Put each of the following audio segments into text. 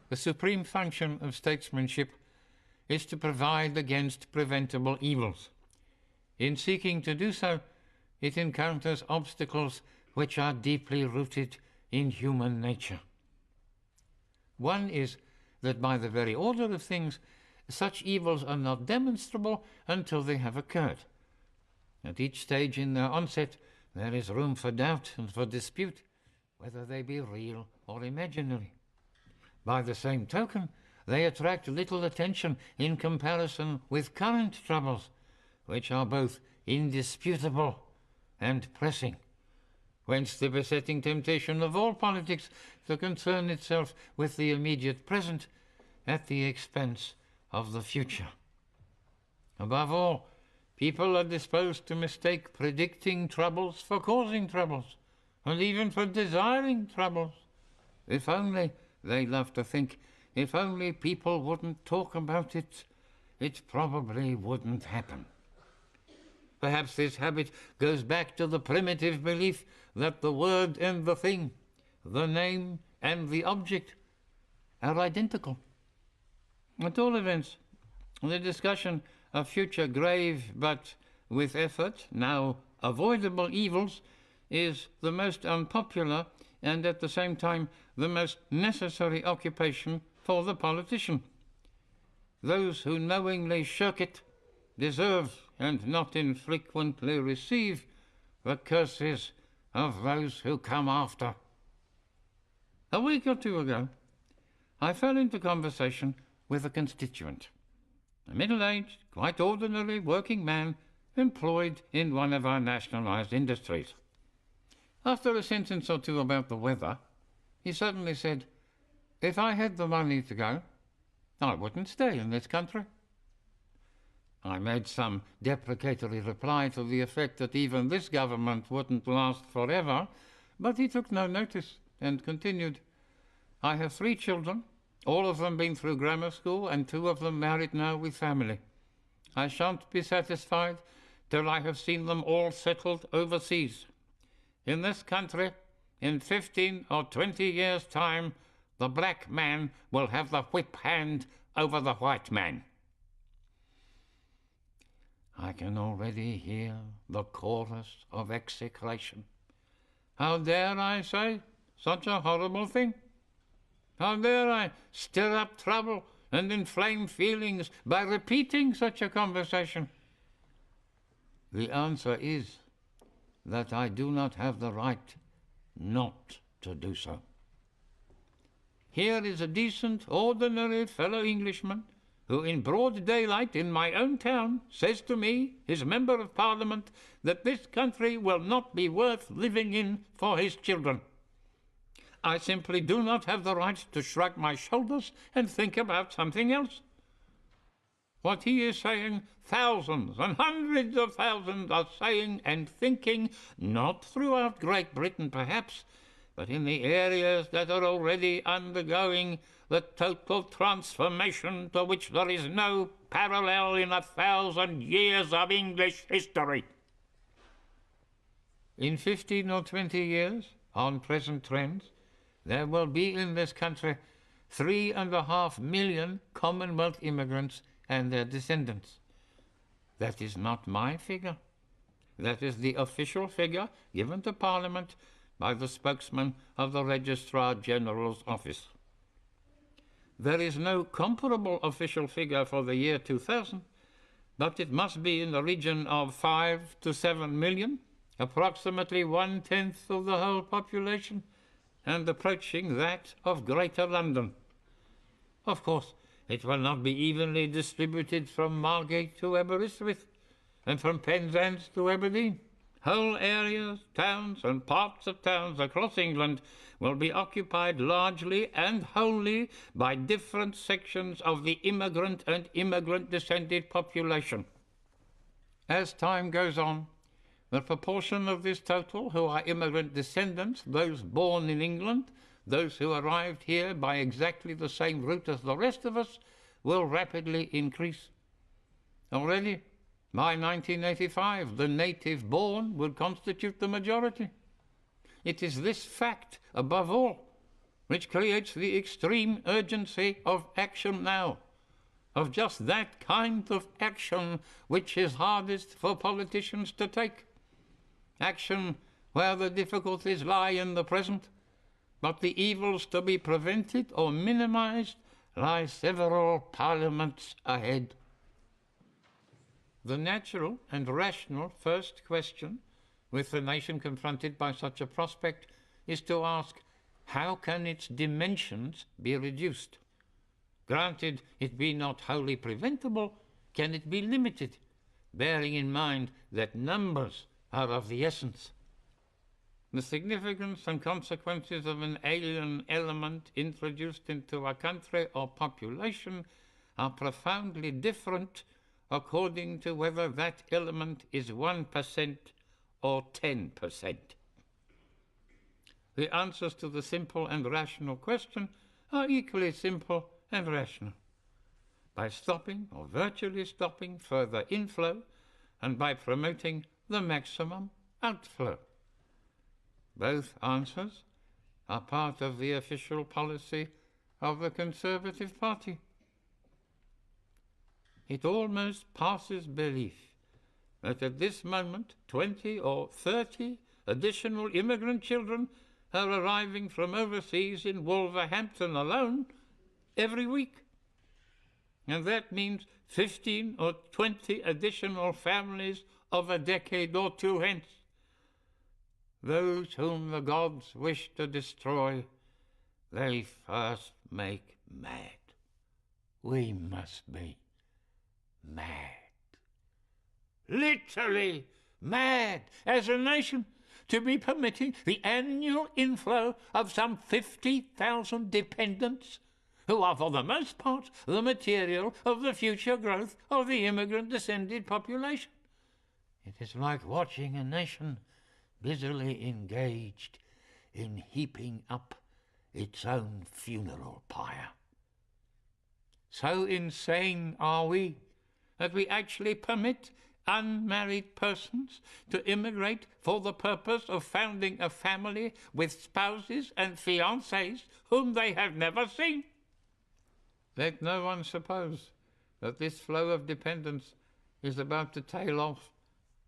The supreme function of statesmanship is to provide against preventable evils. In seeking to do so, it encounters obstacles which are deeply rooted in human nature. One is that by the very order of things, such evils are not demonstrable until they have occurred. At each stage in their onset, there is room for doubt and for dispute, whether they be real or imaginary. By the same token, they attract little attention in comparison with current troubles, which are both indisputable and pressing. Whence the besetting temptation of all politics to concern itself with the immediate present at the expense of the future. Above all, people are disposed to mistake predicting troubles for causing troubles, and even for desiring troubles. If only, they love to think, if only people wouldn't talk about it, it probably wouldn't happen. Perhaps this habit goes back to the primitive belief that the word and the thing, the name and the object, are identical. At all events, the discussion of future grave but, with effort, now avoidable evils is the most unpopular and at the same time the most necessary occupation for the politician. Those who knowingly shirk it deserve and not infrequently receive the curses of those who come after. A week or two ago, I fell into conversation with a constituent, a middle-aged, quite ordinary working man employed in one of our nationalised industries. After a sentence or two about the weather, he suddenly said, "If I had the money to go, I wouldn't stay in this country." I made some deprecatory reply to the effect that even this government wouldn't last forever, but he took no notice and continued, "I have 3 children, all of them been through grammar school and 2 of them married now with family. I shan't be satisfied till I have seen them all settled overseas. In this country, in 15 or 20 years' time, the black man will have the whip hand over the white man." I can already hear the chorus of execration. How dare I say such a horrible thing? How dare I stir up trouble and inflame feelings by repeating such a conversation? The answer is that I do not have the right not to do so. Here is a decent, ordinary fellow Englishman who in broad daylight in my own town says to me, his Member of Parliament, that this country will not be worth living in for his children. I simply do not have the right to shrug my shoulders and think about something else. What he is saying, thousands and hundreds of thousands are saying and thinking, not throughout Great Britain perhaps, but in the areas that are already undergoing the total transformation to which there is no parallel in 1,000 years of English history. In 15 or 20 years, on present trends, there will be in this country 3.5 million Commonwealth immigrants and their descendants. That is not my figure. That is the official figure given to Parliament by the spokesman of the Registrar General's office. There is no comparable official figure for the year 2000, but it must be in the region of 5 to 7 million, approximately 1/10 of the whole population, and approaching that of Greater London. Of course, it will not be evenly distributed from Margate to Aberystwyth, and from Penzance to Aberdeen. Whole areas, towns and parts of towns across England will be occupied largely and wholly by different sections of the immigrant and immigrant-descended population. As time goes on, the proportion of this total who are immigrant descendants, those born in England, those who arrived here by exactly the same route as the rest of us, will rapidly increase. Already, by 1985, the native born will constitute the majority. It is this fact, above all, which creates the extreme urgency of action now, of just that kind of action which is hardest for politicians to take. Action where the difficulties lie in the present, but the evils to be prevented or minimized lie several parliaments ahead. The natural and rational first question with the nation confronted by such a prospect is to ask, how can its dimensions be reduced? Granted it be not wholly preventable, can it be limited, bearing in mind that numbers are of the essence? The significance and consequences of an alien element introduced into a country or population are profoundly different according to whether that element is 1% or 10%. The answers to the simple and rational question are equally simple and rational. By stopping or virtually stopping further inflow and by promoting the maximum outflow. Both answers are part of the official policy of the Conservative Party. It almost passes belief that at this moment 20 or 30 additional immigrant children are arriving from overseas in Wolverhampton alone every week. And that means 15 or 20 additional families of a decade or two hence. Those whom the gods wish to destroy, they first make mad. We must be mad. Literally mad as a nation to be permitting the annual inflow of some 50,000 dependents who are for the most part the material of the future growth of the immigrant-descended population. It is like watching a nation busily engaged in heaping up its own funeral pyre. So insane are we that we actually permit unmarried persons to immigrate for the purpose of founding a family with spouses and fiancés whom they have never seen. Let no one suppose that this flow of dependence is about to tail off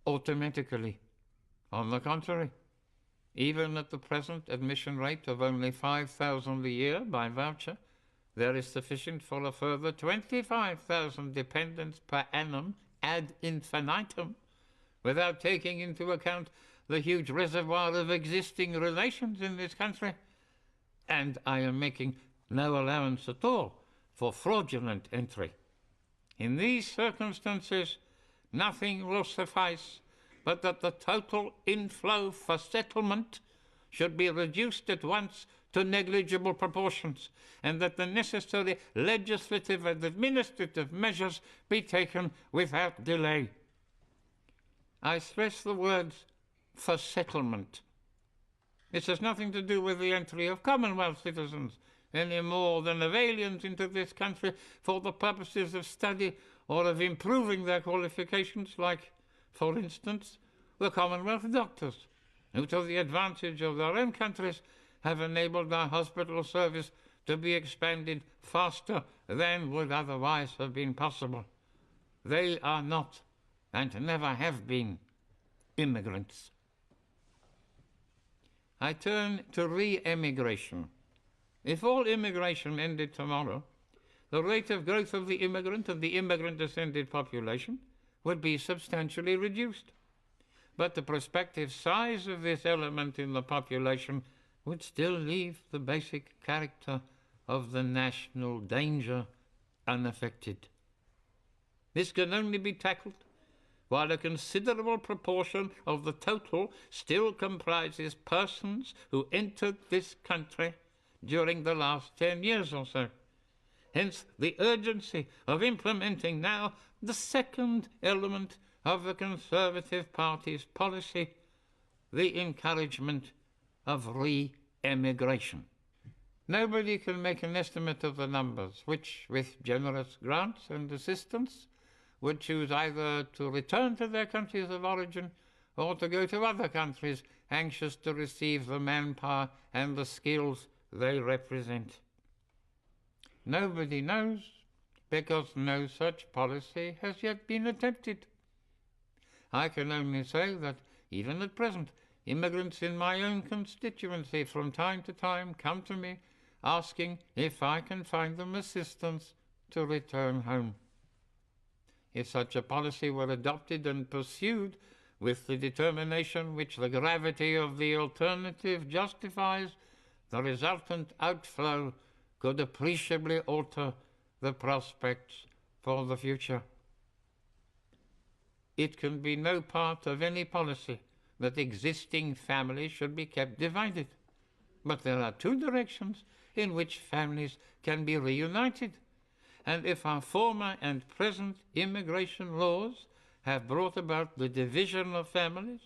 automatically. On the contrary, even at the present admission rate of only 5,000 a year by voucher, there is sufficient for a further 25,000 dependents per annum ad infinitum, without taking into account the huge reservoir of existing relations in this country. And I am making no allowance at all for fraudulent entry. In these circumstances, nothing will suffice but that the total inflow for settlement should be reduced at once to negligible proportions, and that the necessary legislative and administrative measures be taken without delay. I stress the words for settlement. This has nothing to do with the entry of Commonwealth citizens any more than of aliens into this country for the purposes of study or of improving their qualifications, like, for instance, the Commonwealth doctors, who, to the advantage of their own countries, have enabled our hospital service to be expanded faster than would otherwise have been possible. They are not, and never have been, immigrants. I turn to re-emigration. If all immigration ended tomorrow, the rate of growth of the immigrant and the immigrant-descended population would be substantially reduced. But the prospective size of this element in the population would still leave the basic character of the national danger unaffected. This can only be tackled while a considerable proportion of the total still comprises persons who entered this country during the last 10 years or so. Hence the urgency of implementing now the second element of the Conservative Party's policy, the encouragement of re-emigration. Nobody can make an estimate of the numbers which, with generous grants and assistance, would choose either to return to their countries of origin or to go to other countries anxious to receive the manpower and the skills they represent. Nobody knows, because no such policy has yet been attempted. I can only say that, even at present, immigrants in my own constituency from time to time come to me asking if I can find them assistance to return home. If such a policy were adopted and pursued with the determination which the gravity of the alternative justifies, the resultant outflow could appreciably alter the prospects for the future. It can be no part of any policy that existing families should be kept divided, but there are two directions in which families can be reunited, and if our former and present immigration laws have brought about the division of families,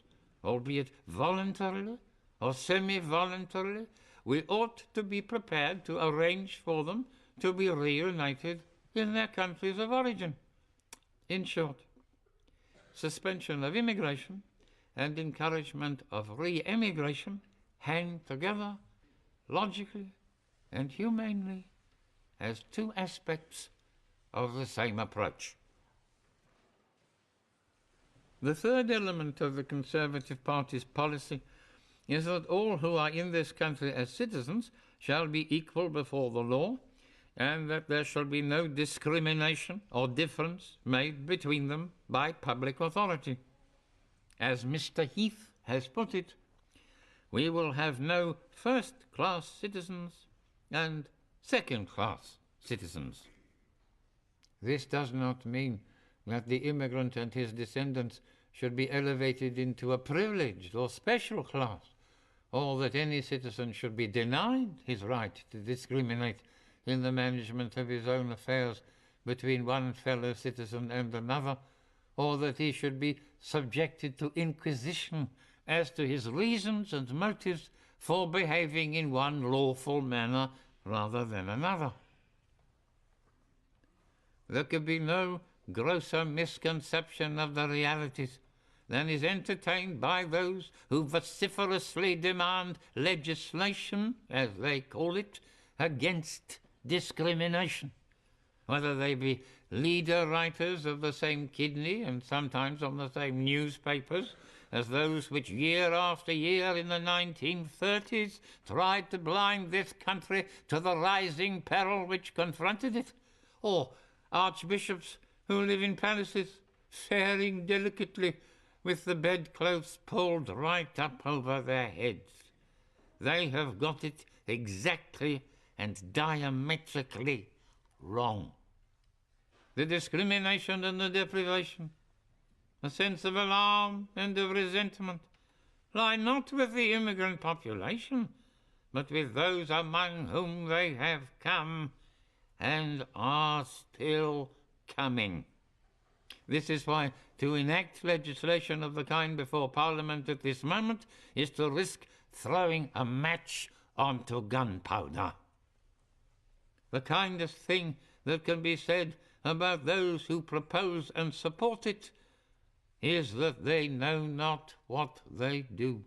albeit voluntarily or semi-voluntarily, we ought to be prepared to arrange for them to be reunited in their countries of origin. In short, suspension of immigration and encouragement of re-emigration hang together logically and humanely as two aspects of the same approach. The third element of the Conservative Party's policy is that all who are in this country as citizens shall be equal before the law, and that there shall be no discrimination or difference made between them by public authority. As Mr. Heath has put it, we will have no first-class citizens and second-class citizens. This does not mean that the immigrant and his descendants should be elevated into a privileged or special class, or that any citizen should be denied his right to discriminate in the management of his own affairs between one fellow citizen and another, or that he should be subjected to inquisition as to his reasons and motives for behaving in one lawful manner rather than another. There could be no grosser misconception of the realities than is entertained by those who vociferously demand legislation, as they call it, against discrimination, whether they be leader writers of the same kidney and sometimes on the same newspapers as those which year after year in the 1930s tried to blind this country to the rising peril which confronted it, or archbishops who live in palaces faring delicately with the bedclothes pulled right up over their heads. They have got it exactly and diametrically wrong. The discrimination and the deprivation, a sense of alarm and of resentment, lie not with the immigrant population, but with those among whom they have come and are still coming. This is why to enact legislation of the kind before Parliament at this moment is to risk throwing a match onto gunpowder. The kindest thing that can be said about those who propose and support it is that they know not what they do.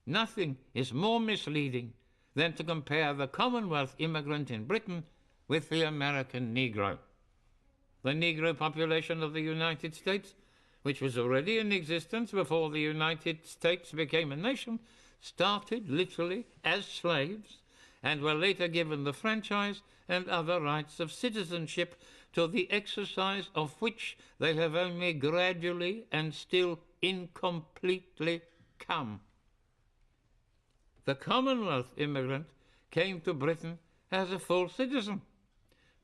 Nothing is more misleading than to compare the Commonwealth immigrant in Britain with the American Negro. The Negro population of the United States, which was already in existence before the United States became a nation, started literally as slaves and were later given the franchise and other rights of citizenship, to the exercise of which they have only gradually and still incompletely come. The Commonwealth immigrant came to Britain as a full citizen,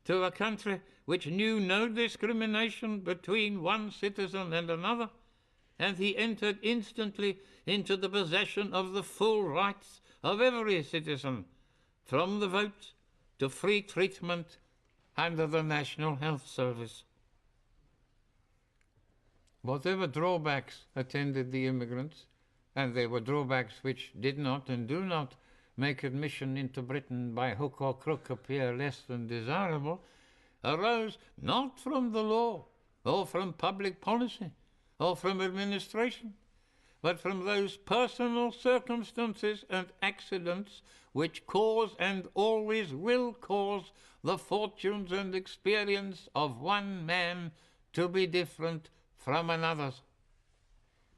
to a country which knew no discrimination between one citizen and another, and he entered instantly into the possession of the full rights of every citizen, from the vote to free treatment under the National Health Service. Whatever drawbacks attended the immigrants, and there were drawbacks which did not and do not make admission into Britain by hook or crook appear less than desirable, arose not from the law or from public policy or from administration, but from those personal circumstances and accidents which cause and always will cause the fortunes and experience of one man to be different from another's.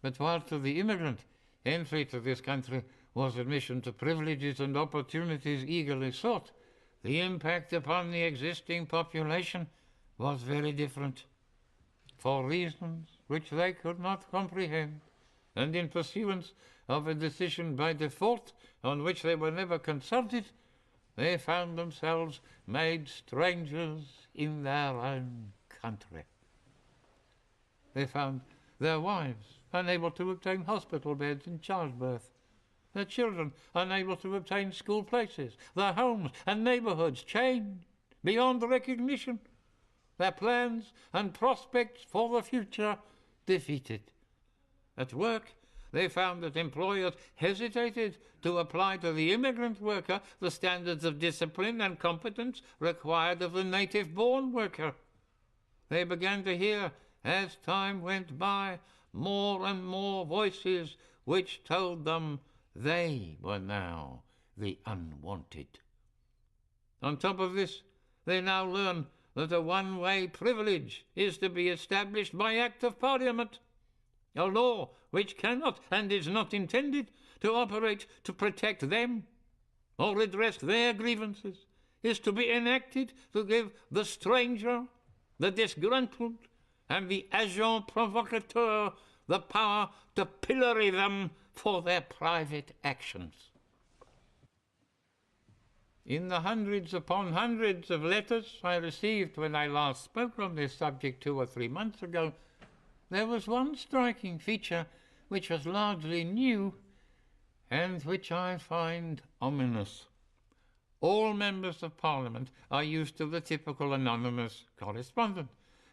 But while to the immigrant, entry to this country was admission to privileges and opportunities eagerly sought, the impact upon the existing population was very different. For reasons which they could not comprehend, and in pursuance of a decision by default on which they were never consulted, they found themselves made strangers in their own country. They found their wives unable to obtain hospital beds in childbirth, their children unable to obtain school places, their homes and neighbourhoods changed beyond recognition, their plans and prospects for the future defeated. At work, they found that employers hesitated to apply to the immigrant worker the standards of discipline and competence required of the native-born worker. They began to hear, as time went by, more and more voices which told them they were now the unwanted. On top of this, they now learn that a one-way privilege is to be established by Act of Parliament. A law which cannot and is not intended to operate to protect them or redress their grievances is to be enacted to give the stranger, the disgruntled, and the agent provocateur the power to pillory them for their private actions. In the hundreds upon hundreds of letters I received when I last spoke on this subject 2 or 3 months ago, there was one striking feature which was largely new and which I find ominous. All members of Parliament are used to the typical anonymous correspondent,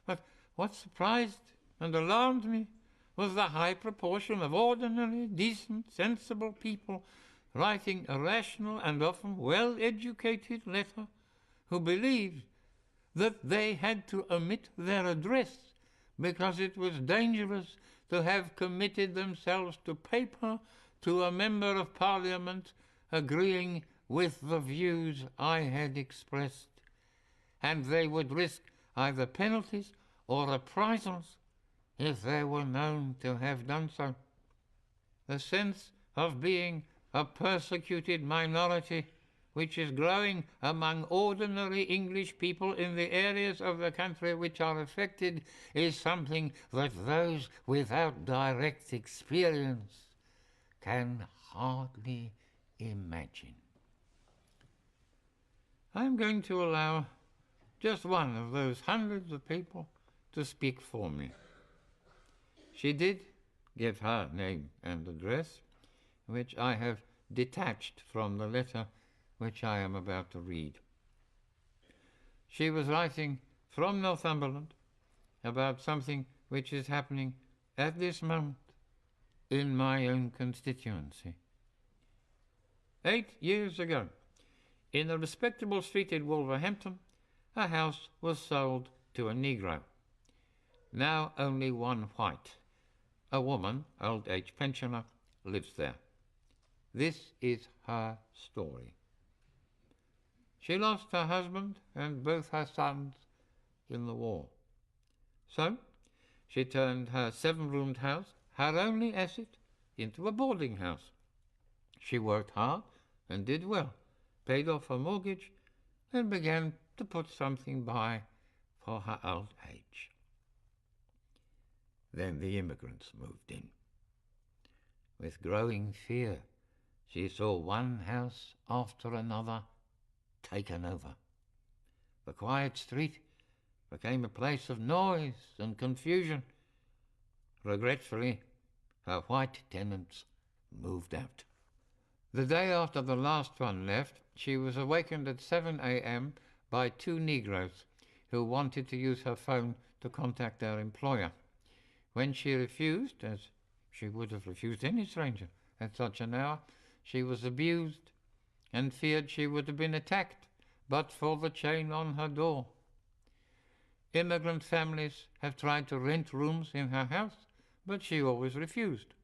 but what surprised and alarmed me was the high proportion of ordinary, decent, sensible people writing a rational and often well-educated letter who believed that they had to omit their address because it was dangerous to have committed themselves to paper to a member of Parliament agreeing with the views I had expressed, and they would risk either penalties or reprisals if they were known to have done so. The sense of being a persecuted minority, which is growing among ordinary English people in the areas of the country which are affected, is something that those without direct experience can hardly imagine. I'm going to allow just one of those hundreds of people to speak for me. She did give her name and address, which I have detached from the letter which I am about to read. She was writing from Northumberland about something which is happening at this moment in my own constituency. 8 years ago, in a respectable street in Wolverhampton, a house was sold to a Negro. Now only one white, a woman, old-age pensioner, lives there. This is her story. She lost her husband and both her sons in the war. So she turned her 7-roomed house, her only asset, into a boarding house. She worked hard and did well, paid off her mortgage, and began to put something by for her old age. Then the immigrants moved in. With growing fear, she saw one house after another taken over. The quiet street became a place of noise and confusion. Regretfully, her white tenants moved out. The day after the last one left, she was awakened at 7 a.m. by 2 Negroes who wanted to use her phone to contact their employer. When she refused, as she would have refused any stranger at such an hour, she was abused and feared she would have been attacked but for the chain on her door. Immigrant families have tried to rent rooms in her house, but she always refused.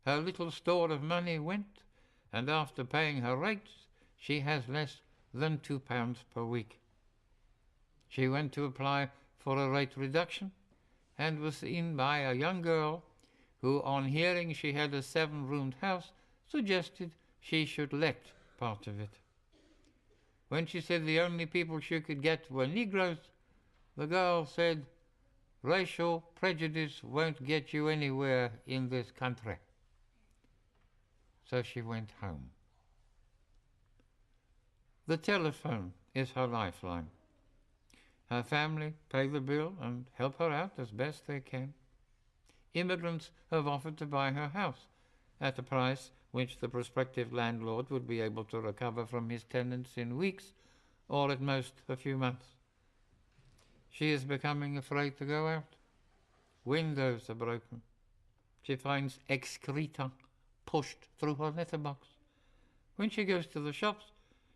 her little store of money went, and after paying her rates, she has less than £2 per week. She went to apply for a rate reduction and was seen by a young girl who, on hearing she had a 7-roomed house, suggested she should let part of it. When she said the only people she could get were Negroes, the girl said, "Racial prejudice won't get you anywhere in this country." So she went home. The telephone is her lifeline. Her family pay the bill and help her out as best they can. Immigrants have offered to buy her house at a price which the prospective landlord would be able to recover from his tenants in weeks or at most a few months. She is becoming afraid to go out. Windows are broken. She finds excreta pushed through her letterbox. When she goes to the shops,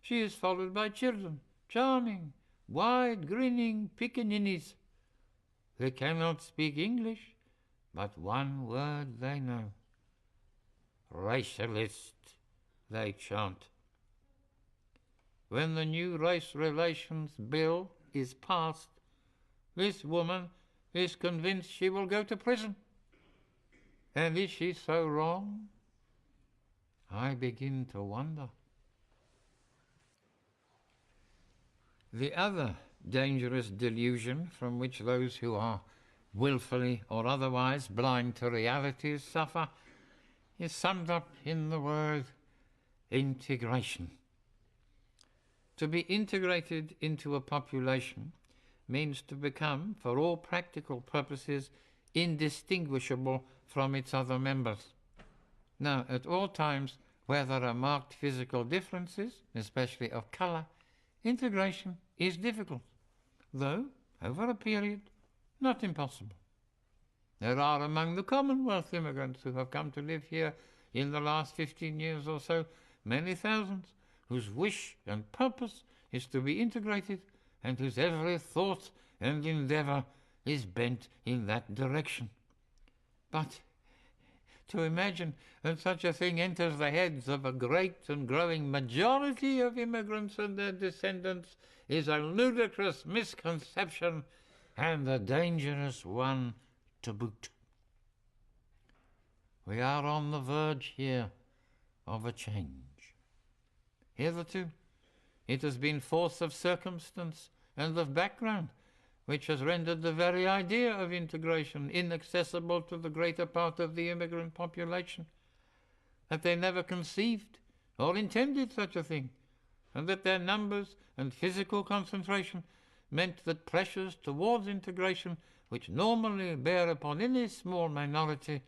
she is followed by children, charming, wide grinning pickaninnies. They cannot speak English, but one word they know. Racialist, they chant. When the new race relations bill is passed, this woman is convinced she will go to prison. And is she so wrong? I begin to wonder. The other dangerous delusion from which those who are willfully or otherwise blind to realities suffer is summed up in the word integration. To be integrated into a population means to become, for all practical purposes, indistinguishable from its other members. Now, at all times where there are marked physical differences, especially of colour, integration is difficult, though, over a period, not impossible. There are among the Commonwealth immigrants who have come to live here in the last 15 years or so many thousands whose wish and purpose is to be integrated and whose every thought and endeavour is bent in that direction. But to imagine that such a thing enters the heads of a great and growing majority of immigrants and their descendants is a ludicrous misconception and a dangerous one to boot. We are on the verge here of a change. Hitherto, it has been force of circumstance and of background which has rendered the very idea of integration inaccessible to the greater part of the immigrant population, that they never conceived or intended such a thing, and that their numbers and physical concentration meant that pressures towards integration, which normally bear upon any small minority,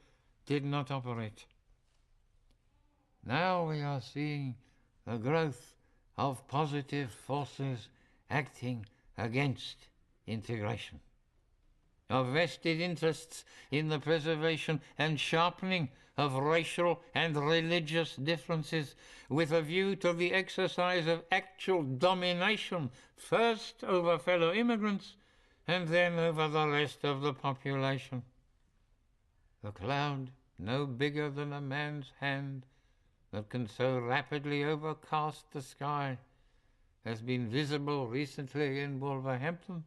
did not operate. Now we are seeing the growth of positive forces acting against integration, of vested interests in the preservation and sharpening of racial and religious differences with a view to the exercise of actual domination, first over fellow immigrants and then over the rest of the population. The cloud, no bigger than a man's hand, that can so rapidly overcast the sky, has been visible recently in Wolverhampton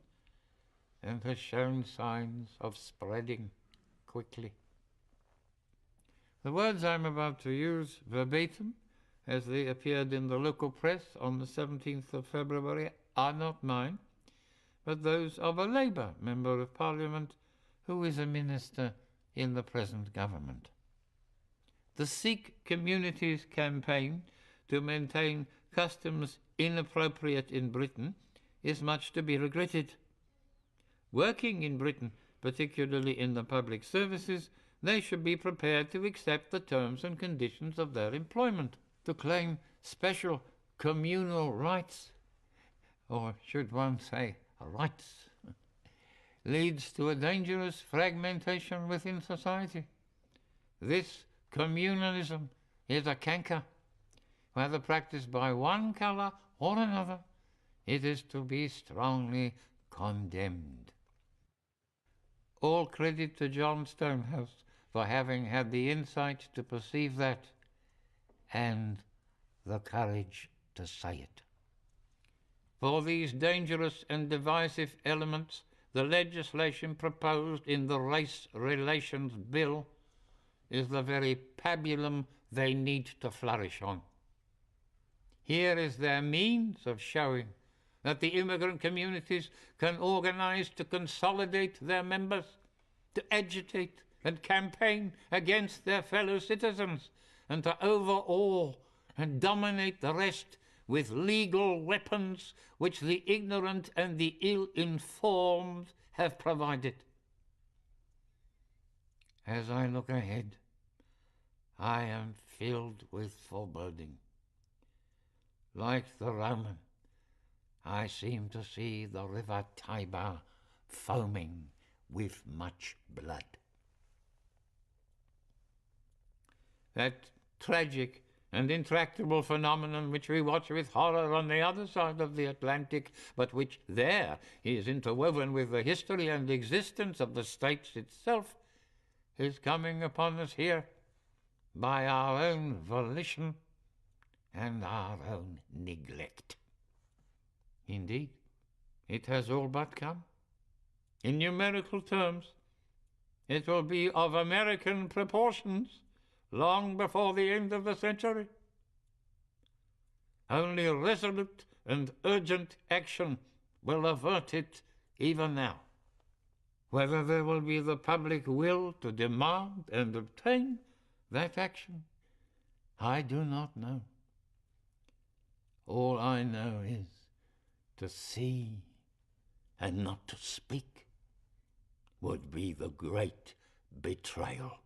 and has shown signs of spreading quickly. The words I'm about to use verbatim, as they appeared in the local press on the 17th of February, are not mine, but those of a Labour Member of Parliament who is a minister in the present government. The Sikh community's campaign to maintain customs inappropriate in Britain is much to be regretted. Working in Britain, particularly in the public services, they should be prepared to accept the terms and conditions of their employment. To claim special communal rights, or should one say rights, leads to a dangerous fragmentation within society. This communalism is a canker. Whether practiced by one colour or another, it is to be strongly condemned. All credit to John Stonehouse for having had the insight to perceive that and the courage to say it. For these dangerous and divisive elements, the legislation proposed in the Race Relations Bill is the very pabulum they need to flourish on. Here is their means of showing that the immigrant communities can organize to consolidate their members, to agitate and campaign against their fellow citizens, and to overawe and dominate the rest with legal weapons which the ignorant and the ill-informed have provided. As I look ahead, I am filled with foreboding. Like the Roman, I seem to see the river Tiber foaming with much blood. That tragic and intractable phenomenon which we watch with horror on the other side of the Atlantic, but which there is interwoven with the history and existence of the States itself, is coming upon us here by our own volition and our own neglect. Indeed, it has all but come. In numerical terms, it will be of American proportions long before the end of the century. Only resolute and urgent action will avert it even now. Whether there will be the public will to demand and obtain that action, I do not know. All I know is to see and not to speak would be the great betrayal.